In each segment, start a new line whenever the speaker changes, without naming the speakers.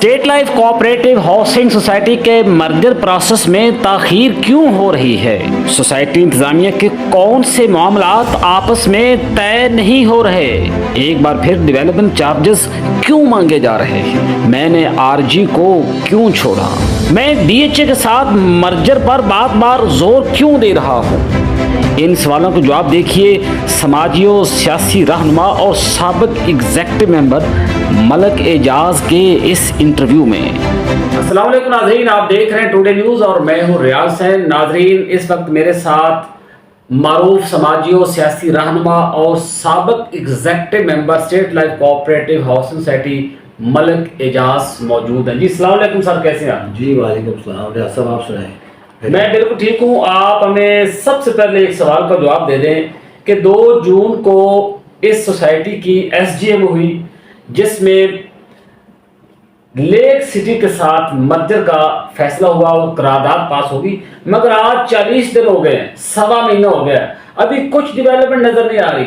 State life cooperative housing society के merger process में ताखीर क्यों हो रही है? सोसाइटी इंतजामिया के कौन से मामलात आपस में तय नहीं हो रहे? एक बार फिर डेवलपमेंट चार्जेस क्यों मांगे जा रहे हैं? मैंने आरजी को क्यों छोड़ा? मैं डीएचए के साथ मर्जर पर बार बार जोर क्यों दे रहा हूँ? इन सवालों को जवाब देखिए समाजी और सियासी रहनुमा और साबिक एग्जीक्यूटिव मेंबर मलक एजाज के इस इंटरव्यू में। अस्सलाम वालेकुम नाजरीन, आप देख रहे हैं टुडे न्यूज़ और मैं हूं रियाज हुसैन। नाजरीन, इस वक्त मेरे साथ मारूफ समाजी और सियासी रहनुमा और साबिक executive member state life cooperative housing society Malik Ejaz मौजूद हैं। जी अस्सलाम वालेकुम सर, कैसे हैं आप?
जी वालेकुम सलाम। रियाज साहब, आप सुनाएं।
मैं बिल्कुल ठीक हूँ। आप हमें सबसे पहले एक सवाल का जवाब दे दें कि 2 जून को इस सोसाइटी की एसजीएम हुई जिसमें लेक सिटी के साथ मर्जर का फैसला हुआ और करारदाद पास होगी, मगर आज 40 दिन हो गए, सवा महीना हो गया, अभी कुछ डेवलपमेंट नजर नहीं आ रही।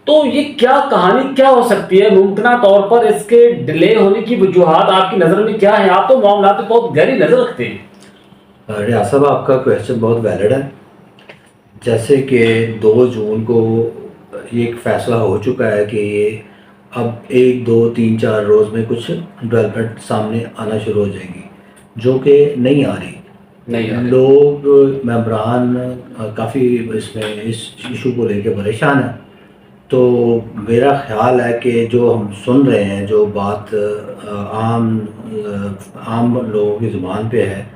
तो ये क्या कहानी क्या हो सकती है? मुमकिन तौर पर इसके डिले होने की वजूहात आपकी नजर में क्या है? आप तो मामला पे बहुत गहरी नजर रखते हैं।
रियाज साहब, आपका क्वेश्चन बहुत वैलिड है। जैसे कि 2 जून को ये एक फैसला हो चुका है कि ये अब 1, 2, 3, 4 रोज़ में कुछ डेवलपमेंट सामने आना शुरू हो जाएगी, जो कि नहीं आ रही। लोग मेंबरान काफ़ी इसमें इस इशू को लेकर परेशान हैं। तो मेरा ख्याल है कि जो हम सुन रहे हैं, जो बात आम लोगों की ज़ुबान पे है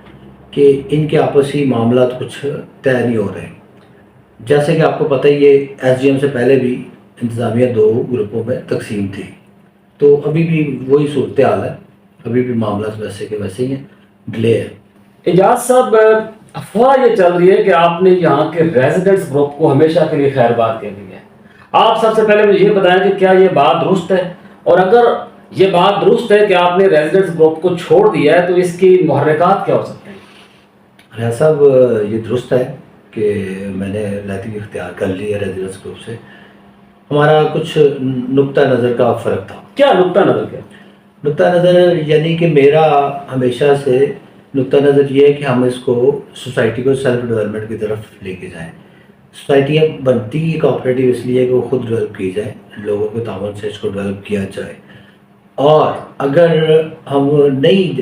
कि इनके आपसी मामला कुछ तय नहीं हो रहे। जैसे कि आपको पता ही है, एसजीएम से पहले भी इंतज़ामिया 2 ग्रुपों में तकसीम थी, तो अभी भी वही सूरत हाल है। अभी भी मामला वैसे के वैसे ही है, डिले है।
एजाज साहब, अफवाह ये चल रही है कि आपने यहाँ के रेजिडेंट्स ग्रुप को हमेशा के लिए खैरबाद कह दी है। आप सबसे पहले मुझे ये बताएं कि क्या ये बात दुरुस्त है, और अगर ये बात दुरुस्त है कि आपने रेजिडेंट्स ग्रुप को छोड़ दिया है तो इसकी मुहर्रिकात क्या हो सकते हैं?
रियाज साहब, ये दुरुस्त है कि मैंने लैतिक इख्तियार कर ली है रेजिडेंट्स ग्रुप से। हमारा कुछ नुक्ता नज़र का फ़र्क था।
क्या नुक्ता नज़र? क्या
नुक्ता नज़र? यानी कि मेरा हमेशा से नुक्ता नज़र ये है कि हम इसको सोसाइटी को सेल्फ डेवलपमेंट की तरफ लेके जाएं। सोसाइटियाँ बनती ही कोऑपरेटिव इसलिए कि वो खुद डेवलप की जाए, लोगों के ताउन से इसको डेवलप किया जाए। और अगर हम नई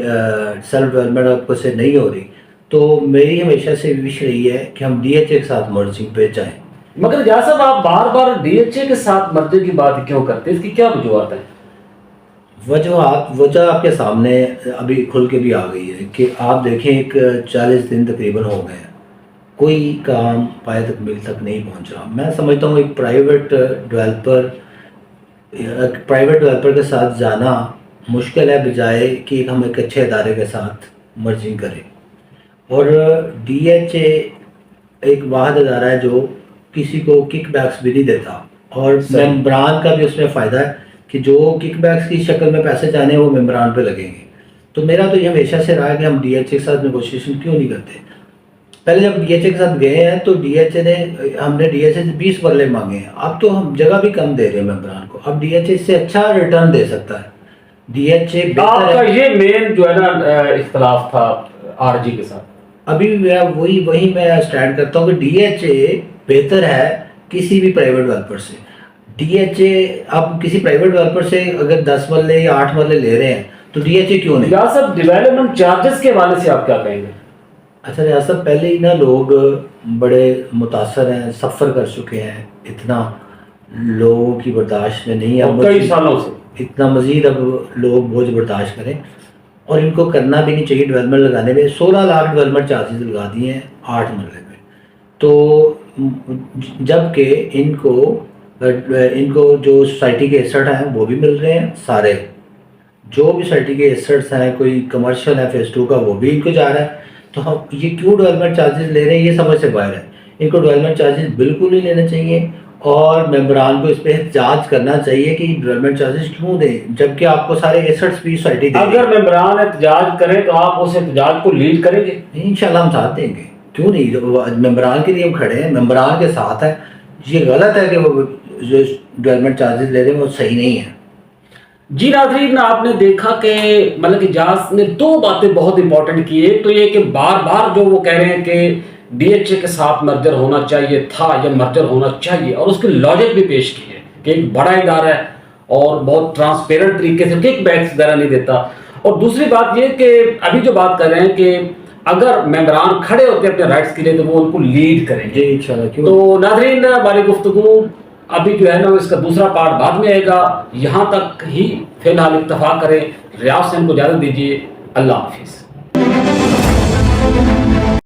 सेल्फ डेवलपमेंट से नहीं हो रही तो मेरी हमेशा से विश रही है कि हम डीएचए के साथ मर्जिंग पे जाएं।
मगर एजाज साहब, आप बार बार डीएचए के साथ मर्जर की बात क्यों करते हैं? इसकी क्या वजूहत है?
वजह आपके सामने अभी खुल के भी आ गई है कि आप देखें, एक 40 दिन तकरीबन हो गए हैं, कोई काम पाए तक मिल तक नहीं पहुंच रहा। मैं समझता हूँ एक प्राइवेट डेवलपर के साथ जाना मुश्किल है, बजाय कि हम एक अच्छे इदारे के साथ मर्जिंग करें। और डीएचए एक वाहिद इदारा है जो किसी को किकबैक्स भी नहीं देता, और मेंबरान का भी उसमें फ़ायदा है कि जो किकबैक्स की शक्ल में पैसे जाने वो मेंबरान पे लगेंगे। तो मेरा तो ये हमेशा से रहा है कि हम डीएचए के साथ नेगोशिएशन क्यों नहीं करते। पहले जब डीएचए के साथ गए हैं तो हमने डीएचए से 20 मरले मांगे हैं। अब तो हम जगह भी कम दे रहे हैं मेंबरान को। अब डीएचए इससे अच्छा रिटर्न दे सकता है। डीएचए
आपका ये मेन जो है ना इख्तलाफ था आरजी के साथ।
अभी वही मैं स्टैंड करता हूँ कि डीएचए बेहतर है किसी भी प्राइवेट डेवलपर से। डीएचए, आप किसी प्राइवेट डेवलपर से अगर 10 मरले या 8 मरले ले रहे हैं तो डीएचए क्यों नहीं?
या सब डेवलपमेंट चार्जेस के हवाले से आप क्या कहेंगे?
अच्छा रियाज साहब, पहले ही ना लोग बड़े मुतासर हैं, सफ़र कर चुके हैं, इतना लोगों की बर्दाश्त में नहीं है
कई सालों से।
इतना मज़ीद अब लोग बोझ बर्दाश्त करें, और इनको करना भी नहीं चाहिए। डेवलपमेंट लगाने में 16 लाख डेवलपमेंट चार्जेस लगा दिए हैं 8 मरले में। तो जबकि इनको जो सोसाइटी के एसेट हैं वो भी मिल रहे हैं, सारे जो भी सोसाइटी के एसेट्स हैं, कोई कमर्शियल है फेज़ 2 का, वो भी इनको जा रहा है। तो हम ये क्यों डेवलपमेंट चार्जेस ले रहे हैं, ये समझ से बाहर है। इनको डेवलपमेंट चार्जेस बिल्कुल नहीं लेने चाहिए, और मेंबरान को इस पर एहतजाज करना चाहिए कि डेवलपमेंट चार्जेस क्यों दें, जबकि आपको सारे एसेट्स भी सोसाइटी देगी।
अगर मेंबरान एहतजाज करें तो आप उस एहतजाज को लीड करेंगे?
इंशाल्लाह हम साथ देंगे, क्यों नहीं। मेंबरान के लिए हम खड़े हैं, मेंबरान के साथ है। ये गलत है कि वो जो डेवलपमेंट चार्जेस ले रहे हैं वो सही नहीं है।
جی ناظرین، آپ نے دیکھا کہ ملک اجاز نے دو باتیں بہت امپورٹنٹ کی. ایک تو یہ کہ بار بار جو وہ کہہ رہے ہیں کہ ڈی ایچ اے کے ساتھ مرجر ہونا چاہیے تھا یا مرجر ہونا چاہیے، اور اس کی لاجک بھی پیش کی ہے کہ ایک بڑا ادارہ ہے اور بہت ٹرانسپیرنٹ طریقے سے کک بیکس وغیرہ نہیں دیتا. اور دوسری بات یہ کہ ابھی جو بات کر رہے ہیں کہ اگر ممبران کھڑے ہوتے ہیں اپنے رائٹس کے لیے تو وہ ان کو لیڈ کریں گے.
جی انشاءاللہ.
تو ناظرین، ہماری گفتگو ابھی جو ہے نا اس کا دوسرا پارٹ بعد میں آئے گا. یہاں تک ہی فی الحال اکتفا کریں. ریاض سے ان کو اجازت دیجیے. اللہ حافظ.